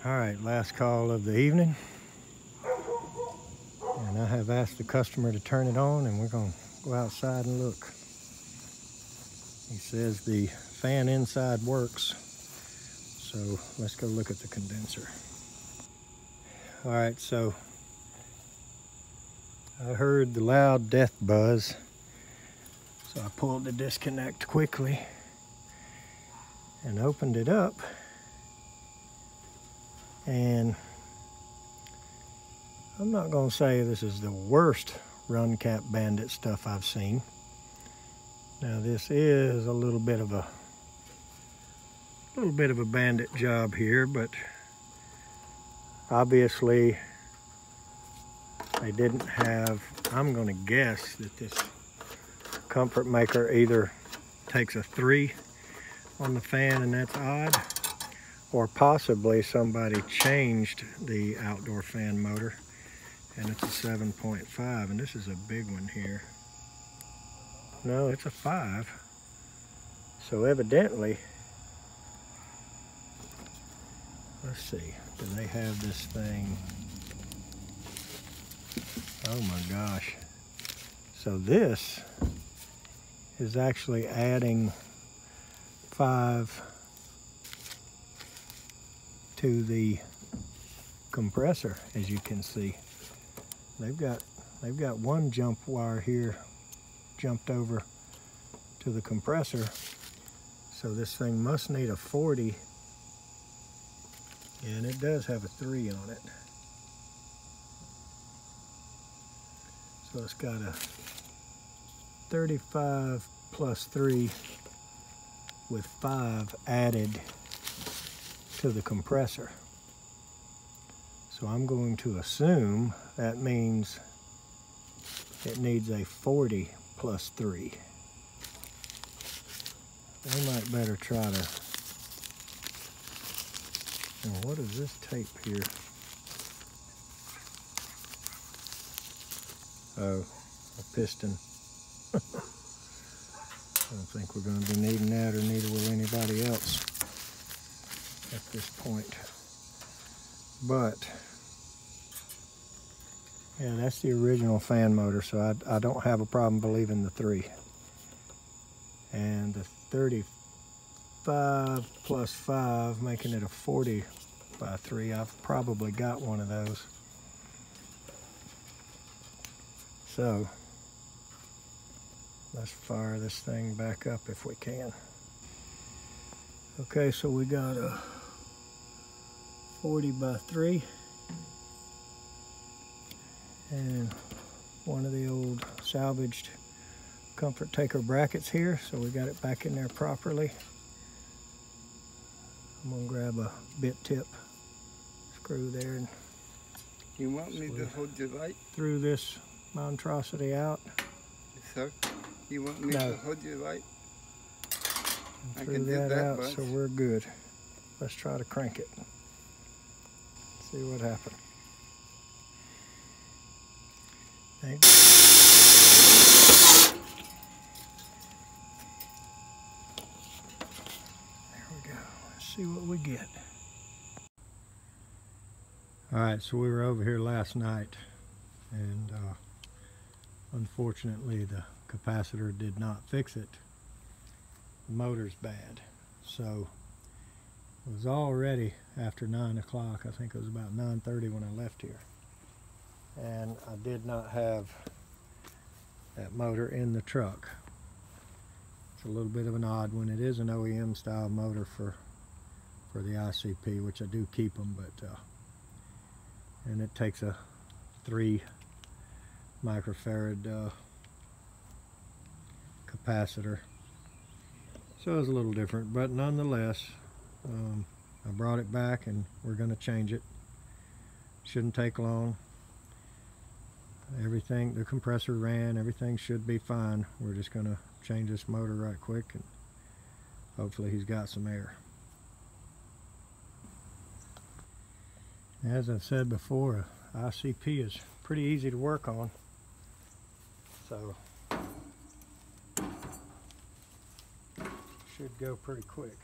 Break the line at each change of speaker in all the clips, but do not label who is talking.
All right, last call of the evening. And I have asked the customer to turn it on, and we're going to go outside and look. He says the fan inside works. So let's go look at the condenser. All right, so I heard the loud death buzz. So I pulled the disconnect quickly and opened it up. And I'm not going to say this is the worst run cap bandit stuff I've seen. Now this is a little bit of a bandit job here, but obviously they didn't have, I'm going to guess that this comfort maker either takes a 3 on the fan, and that's odd, or possibly somebody changed the outdoor fan motor and it's a 7.5, and this is a big one here. No, it's a 5. So evidently, let's see, do they have this thing? Oh my gosh. So this is actually adding 5 to the compressor, as you can see. They've got one jump wire here jumped over to the compressor. So this thing must need a 40, and it does have a 3 on it. So it's got a 35 plus 3 with 5 added to the compressor. So I'm going to assume that means it needs a 40 plus 3. I might better try to, and what is this tape here? Oh, a piston. I don't think we're going to be needing that, or neither will anybody else at this point. But yeah, that's the original fan motor, so I don't have a problem believing the 3. And the 35 plus 5, making it a 40 by 3. I've probably got one of those. So let's fire this thing back up if we can. Okay, so we got a 40 by 3 and one of the old salvaged comfort taker brackets here, so we got it back in there properly. I'm gonna grab a bit tip screw there, and
you want me to hold the light?
Through this monstrosity out.
Sir, you want me to hold your light?
I can do that out, so we're good. Let's try to crank it. See what happens. There we go. Let's see what we get. All right, so we were over here last night, and unfortunately the capacitor did not fix it. The motor's bad. So it was already after 9 o'clock. I think it was about 9:30 when I left here. And I did not have that motor in the truck. It's a little bit of an odd one. It is an OEM style motor for the ICP, which I do keep them, but and it takes a 3 microfarad capacitor. So it's a little different, but nonetheless, I brought it back and we're going to change it. Shouldn't take long. Everything, the compressor ran, everything should be fine. We're just going to change this motor right quick, and hopefully he's got some air. As I've said before, ICP is pretty easy to work on. So should go pretty quick.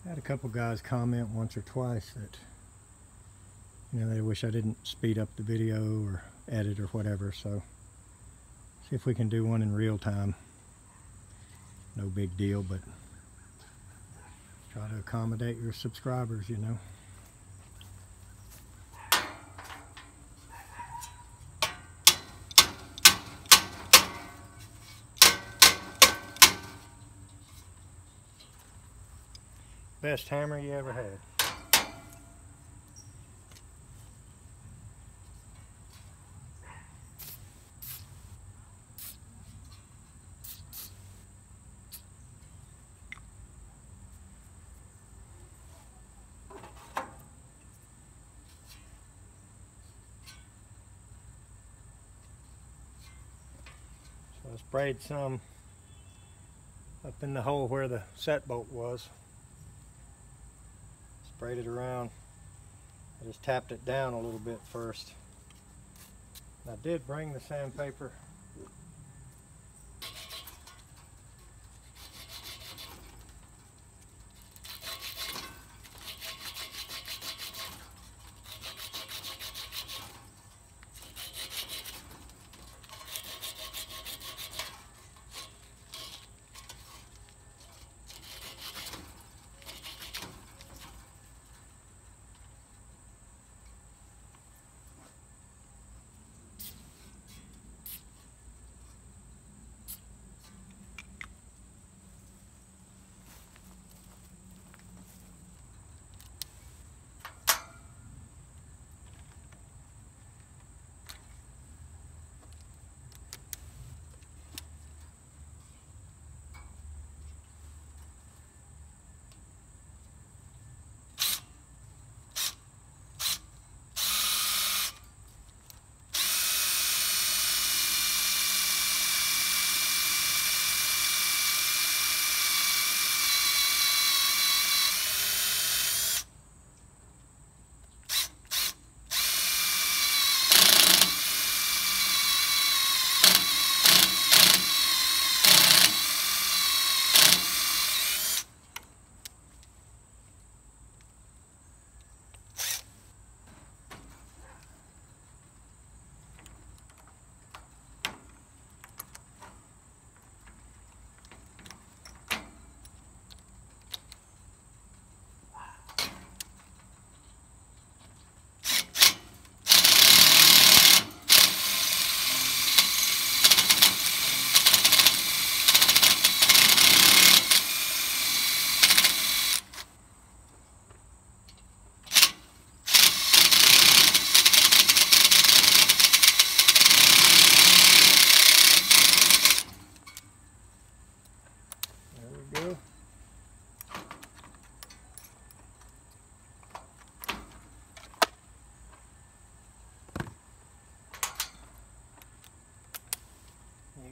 I had a couple guys comment once or twice that, you know, they wish I didn't speed up the video or edit or whatever, so see if we can do one in real time. No big deal, but try to accommodate your subscribers, you know. Best hammer you ever had. So I sprayed some up in the hole where the set bolt was. Sprayed it around. I just tapped it down a little bit first. I did bring the sandpaper.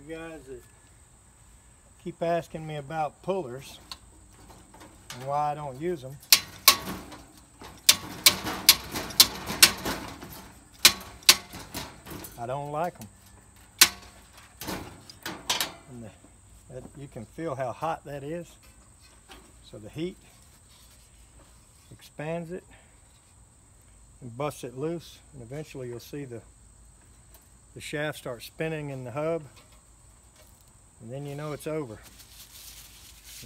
You guys that keep asking me about pullers and why I don't use them, I don't like them. And you can feel how hot that is. So the heat expands it and busts it loose, and eventually you'll see the shaft start spinning in the hub, and then you know it's over.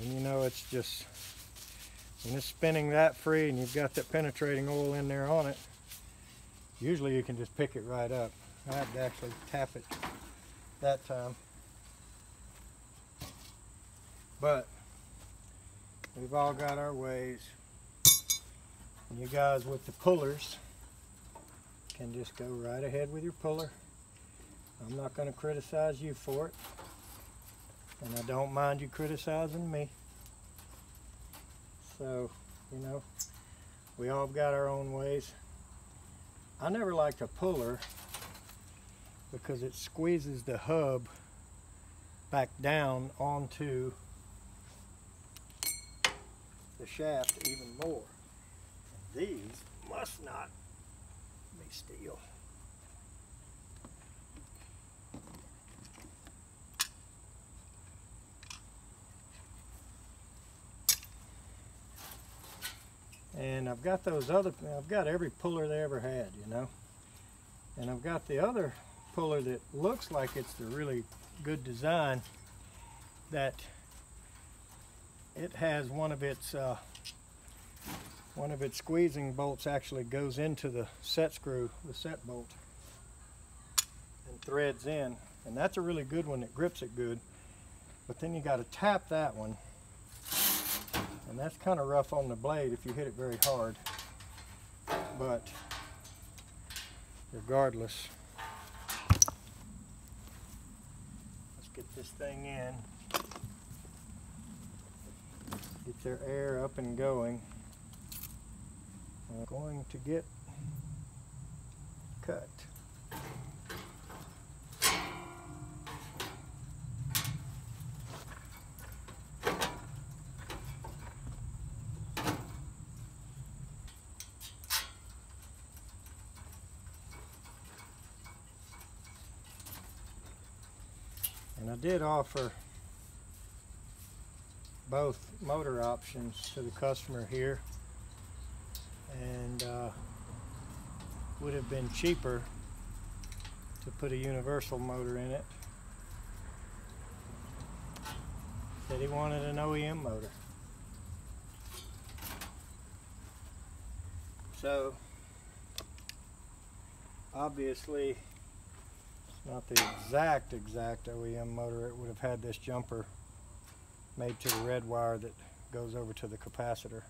And you know it's just, when it's spinning that free and you've got that penetrating oil in there on it, usually you can just pick it right up. I had to actually tap it that time. But we've all got our ways. And you guys with the pullers can just go right ahead with your puller. I'm not going to criticize you for it. And I don't mind you criticizing me. So, you know, we all got our own ways. I never liked a puller because it squeezes the hub back down onto the shaft even more. These must not be steel. And I've got I've got every puller they ever had, you know. And I've got the other puller that looks like it's the really good design, that it has one of its squeezing bolts actually goes into the set screw, the set bolt, and threads in. And that's a really good one that grips it good. But then you got to tap that one, and that's kind of rough on the blade if you hit it very hard. But regardless, let's get this thing in, get their air up and going. I'm going to get cut. And I did offer both motor options to the customer here, and would have been cheaper to put a universal motor in it. Said he wanted an OEM motor. So obviously it's not the exact OEM motor. It would have had this jumper made to the red wire that goes over to the capacitor.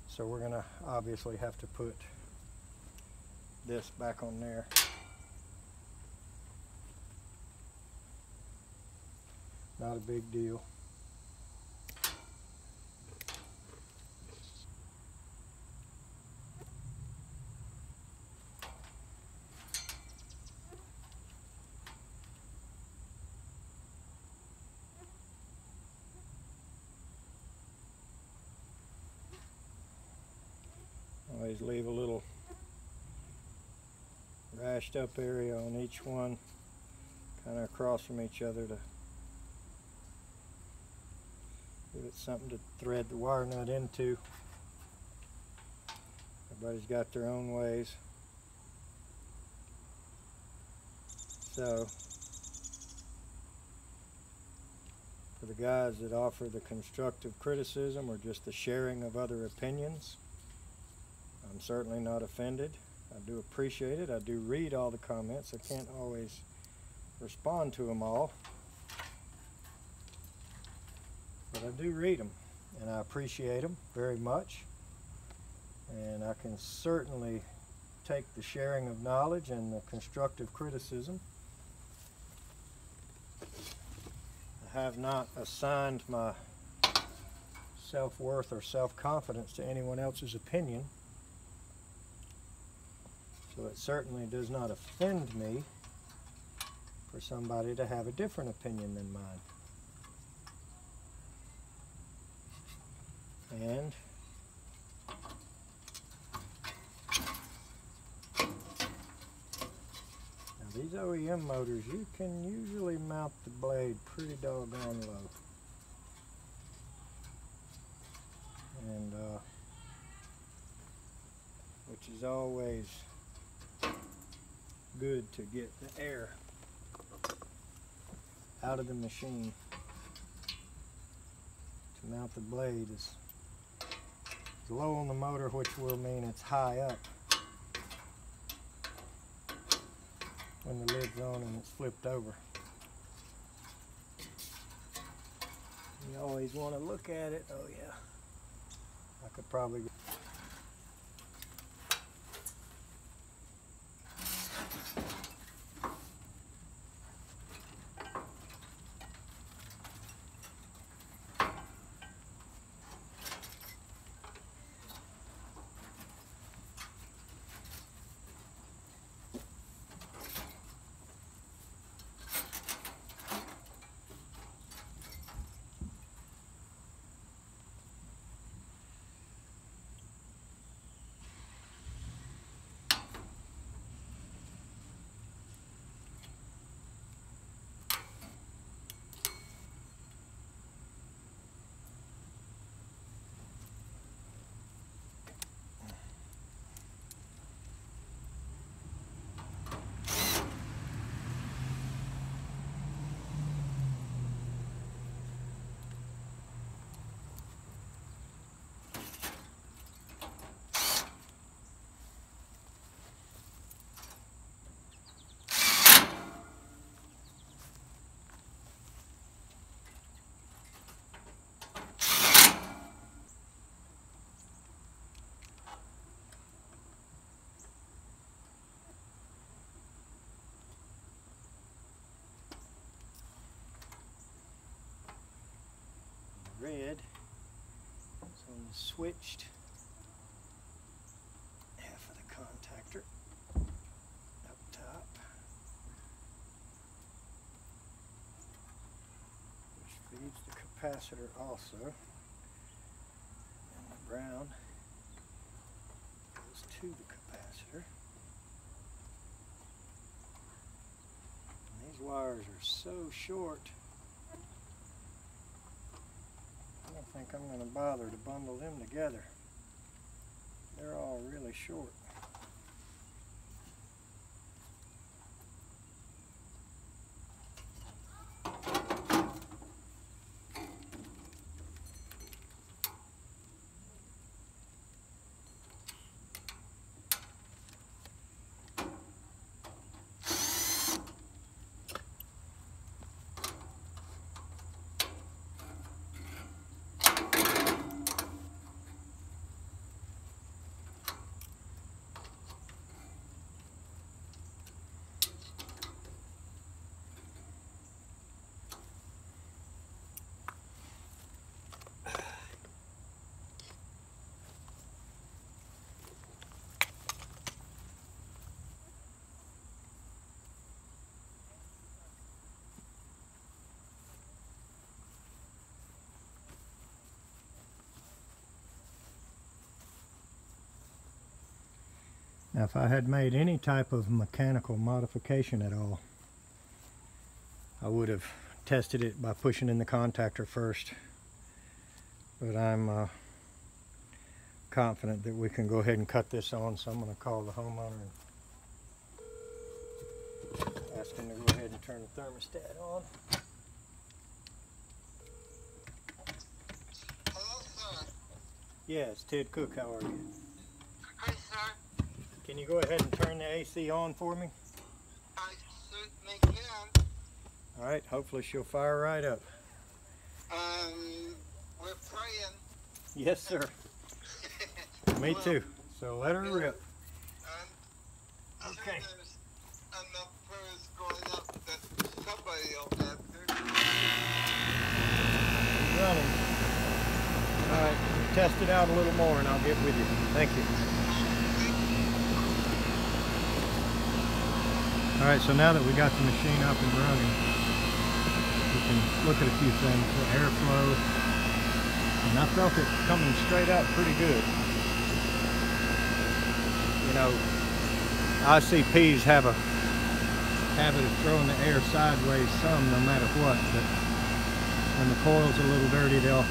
So we're gonna obviously have to put this back on there. Not a big deal. Always leave a little rashed up area on each one, kind of across from each other, to give it something to thread the wire nut into. Everybody's got their own ways. So for the guys that offer the constructive criticism or just the sharing of other opinions, I'm certainly not offended. I do appreciate it. I do read all the comments. I can't always respond to them all, but I do read them, and I appreciate them very much. And I can certainly take the sharing of knowledge and the constructive criticism. I have not assigned my self-worth or self-confidence to anyone else's opinion. So it certainly does not offend me for somebody to have a different opinion than mine. And now these OEM motors, you can usually mount the blade pretty doggone low. And which is always good to get the air out of the machine. To mount the blade is low on the motor, which will mean it's high up when the lid's on and it's flipped over. You always want to look at it. Oh yeah, I could probably switched half of the contactor up top, which feeds the capacitor also, and the brown goes to the capacitor. And these wires are so short, I don't think I'm going to bother to bundle them together. They're all really short. Now, if I had made any type of mechanical modification at all, I would have tested it by pushing in the contactor first. But I'm confident that we can go ahead and cut this on, so I'm going to call the homeowner and ask him to go ahead and turn the thermostat on.
Hello, sir.
Yeah, it's Ted Cook. How are you?
Good, sir.
Can you go ahead and turn the AC on for me?
I certainly can.
All right, hopefully she'll fire right up.
We're praying.
Yes, sir. Me too. So let her rip. Okay.
There's enough prayers going up that somebody will answer.
Running. All right, test it out a little more and I'll get with you. Thank you. All right, so now that we got the machine up and running, we can look at a few things. The airflow, and I felt it coming straight out pretty good. You know, ICPs have a habit of throwing the air sideways some, no matter what, but when the coil's a little dirty, they'll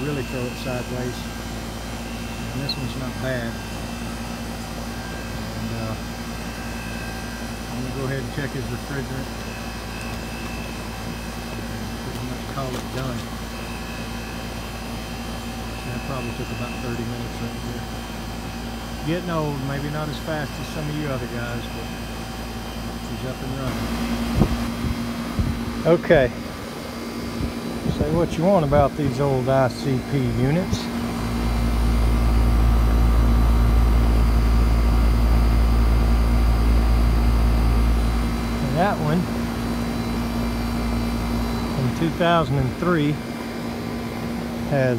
really throw it sideways. And this one's not bad. I'm going to go ahead and check his refrigerant. Pretty much call it done. That probably took about 30 minutes right there. Getting old, maybe not as fast as some of you other guys, but he's up and running. Okay. Say what you want about these old ICP units. That one in 2003 has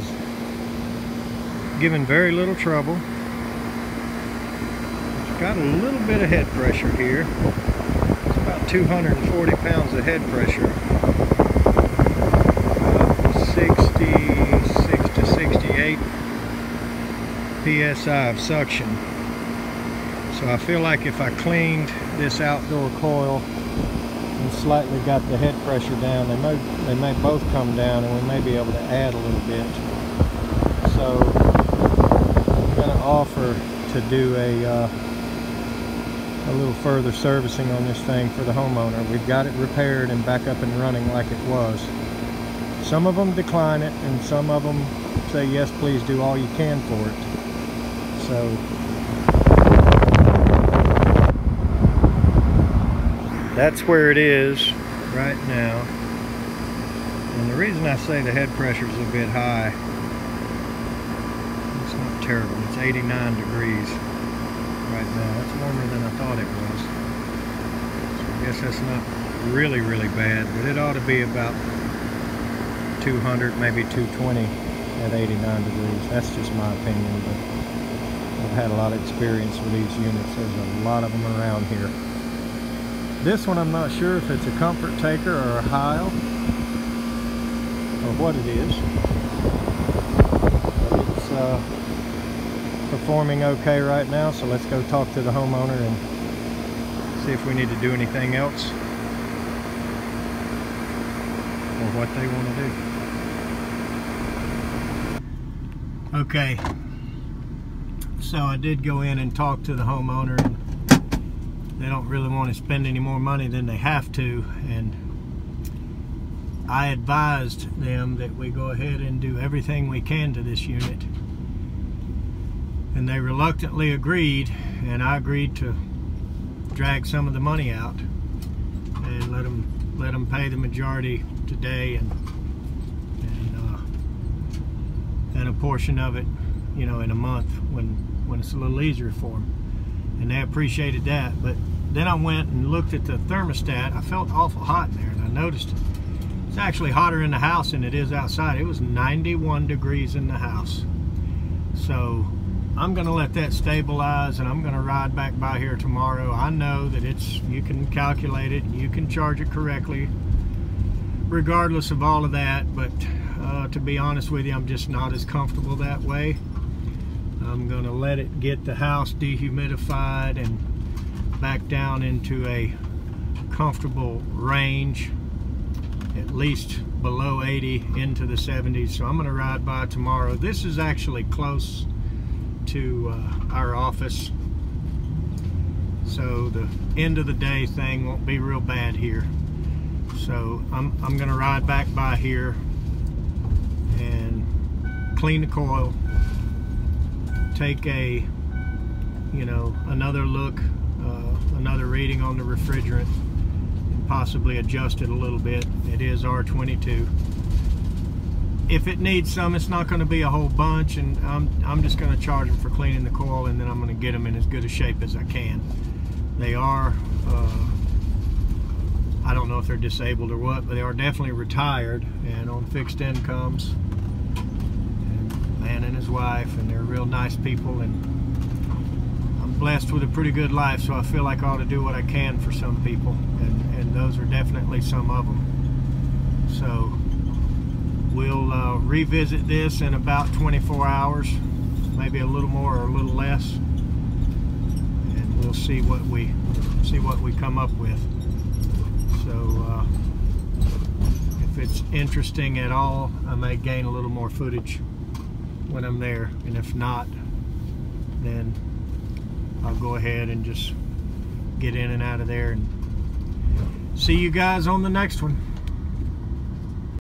given very little trouble. It's got a little bit of head pressure here. It's about 240 pounds of head pressure. 66 to 68 psi of suction. So I feel like if I cleaned this outdoor coil and slightly got the head pressure down, they may both come down, and we may be able to add a little bit. So I'm going to offer to do a little further servicing on this thing for the homeowner. We've got it repaired and back up and running like it was. Some of them decline it, and some of them say yes, please do all you can for it. So that's where it is right now. And the reason I say the head pressure is a bit high, it's not terrible. It's 89 degrees right now. That's warmer than I thought it was. So I guess that's not really bad, but it ought to be about 200, maybe 220 at 89 degrees. That's just my opinion, but I've had a lot of experience with these units. There's a lot of them around here. This one I'm not sure if it's a comfort taker or a Heil or what it is, but it's performing okay right now. So let's go talk to the homeowner and see if we need to do anything else or what they want to do. Okay, so I did go in and talk to the homeowner, and they don't really want to spend any more money than they have to, and I advised them that we go ahead and do everything we can to this unit, and they reluctantly agreed, and I agreed to drag some of the money out and let them pay the majority today, and a portion of it, you know, in a month when it's a little easier for them, and they appreciated that. But then I went and looked at the thermostat. I felt awful hot in there, and I noticed it's actually hotter in the house than it is outside. It was 91 degrees in the house. So I'm gonna let that stabilize, and I'm gonna ride back by here tomorrow. I know that you can calculate it, you can charge it correctly regardless of all of that, but to be honest with you, I'm just not as comfortable that way. I'm gonna let it get the house dehumidified and back down into a comfortable range, at least below 80 into the 70s. So I'm gonna ride by tomorrow. This is actually close to our office, so the end of the day thing won't be real bad here. So I'm gonna ride back by here and clean the coil, take another look, another reading on the refrigerant, and possibly adjust it a little bit. It is R22. If it needs some, it's not going to be a whole bunch, and I'm just going to charge them for cleaning the coil, and then I'm going to get them in as good a shape as I can. They are, I don't know if they're disabled or what, but they are definitely retired and on fixed incomes. And man and his wife, and they're real nice people, and I'm blessed with a pretty good life, so I feel like I ought to do what I can for some people, and those are definitely some of them. So we'll revisit this in about 24 hours, maybe a little more or a little less, and we'll see what we come up with. So if it's interesting at all, I may gain a little more footage when I'm there, and if not, then I'll go ahead and just get in and out of there, and see you guys on the next one.